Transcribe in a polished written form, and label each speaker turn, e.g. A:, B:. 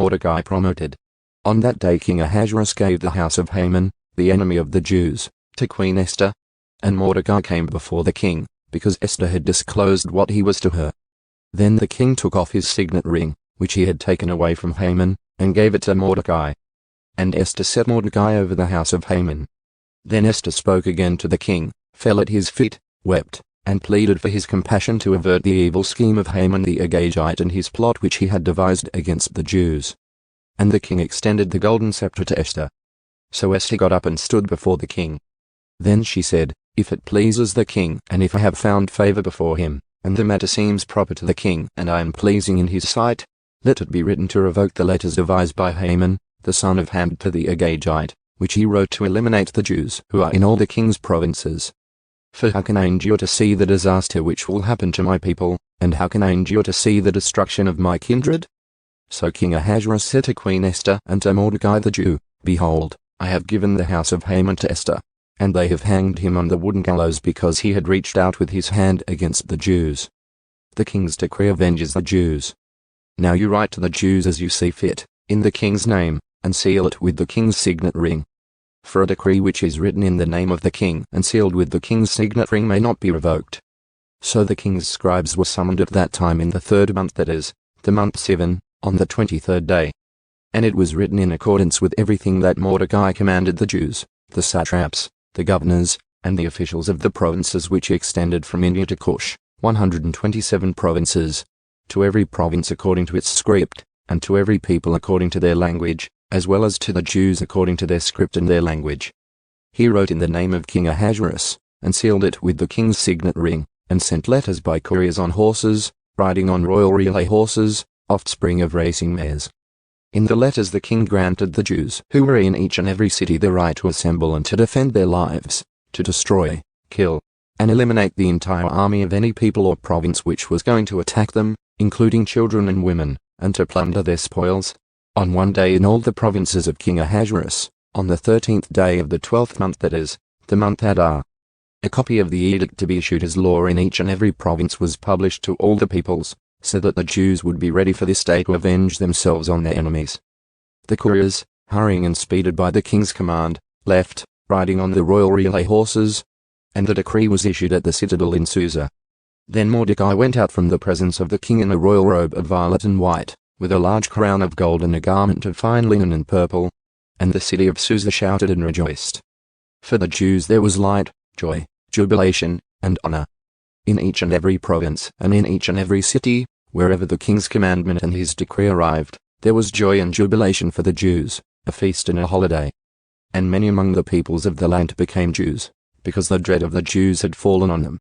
A: Mordecai Promoted. On that day King Ahasuerus gave the house of Haman, the enemy of the Jews, to Queen Esther. And Mordecai came before the king, because Esther had disclosed what he was to her. Then the king took off his signet ring, which he had taken away from Haman, and gave it to Mordecai. And Esther set Mordecai over the house of Haman. Then Esther spoke again to the king, fell at his feet, wept, and pleaded for his compassion to avert the evil scheme of Haman the Agagite and his plot which he had devised against the Jews. And the king extended the golden scepter to Esther. So Esther got up and stood before the king. Then she said, "If it pleases the king, and if I have found favor before him, and the matter seems proper to the king, and I am pleasing in his sight, let it be written to revoke the letters devised by Haman, the son of Hammedatha the Agagite, which he wrote to eliminate the Jews who are in all the king's provinces. For how can I endure to see the disaster which will happen to my people, and how can I endure to see the destruction of my kindred?" So King Ahasuerus said to Queen Esther and to Mordecai the Jew, "Behold, I have given the house of Haman to Esther, and they have hanged him on the wooden gallows because he had reached out with his hand against the Jews. The king's decree avenges the Jews. Now you write to the Jews as you see fit, in the king's name, and seal it with the king's signet ring. For a decree which is written in the name of the king and sealed with the king's signet ring may not be revoked." So the king's scribes were summoned at that time in the 3rd month, that is, the month 7, on the 23rd day. And it was written in accordance with everything that Mordecai commanded the Jews, the satraps, the governors, and the officials of the provinces which extended from India to Cush, 127 provinces, to every province according to its script, and to every people according to their language, as well as to the Jews according to their script and their language. He wrote in the name of King Ahasuerus, and sealed it with the king's signet ring, and sent letters by couriers on horses, riding on royal relay horses, offspring of racing mares. In the letters the king granted the Jews who were in each and every city the right to assemble and to defend their lives, to destroy, kill, and eliminate the entire army of any people or province which was going to attack them, including children and women, and to plunder their spoils. On one day in all the provinces of King Ahasuerus, on the 13th day of the 12th month, that is, the month Adar. A copy of the edict to be issued as law in each and every province was published to all the peoples, so that the Jews would be ready for this day to avenge themselves on their enemies. The couriers, hurrying and speeded by the king's command, left, riding on the royal relay horses, and the decree was issued at the citadel in Susa. Then Mordecai went out from the presence of the king in a royal robe of violet and white, with a large crown of gold and a garment of fine linen and purple. And the city of Susa shouted and rejoiced. For the Jews there was light, joy, jubilation, and honor. In each and every province and in each and every city, wherever the king's commandment and his decree arrived, there was joy and jubilation for the Jews, a feast and a holiday. And many among the peoples of the land became Jews, because the dread of the Jews had fallen on them.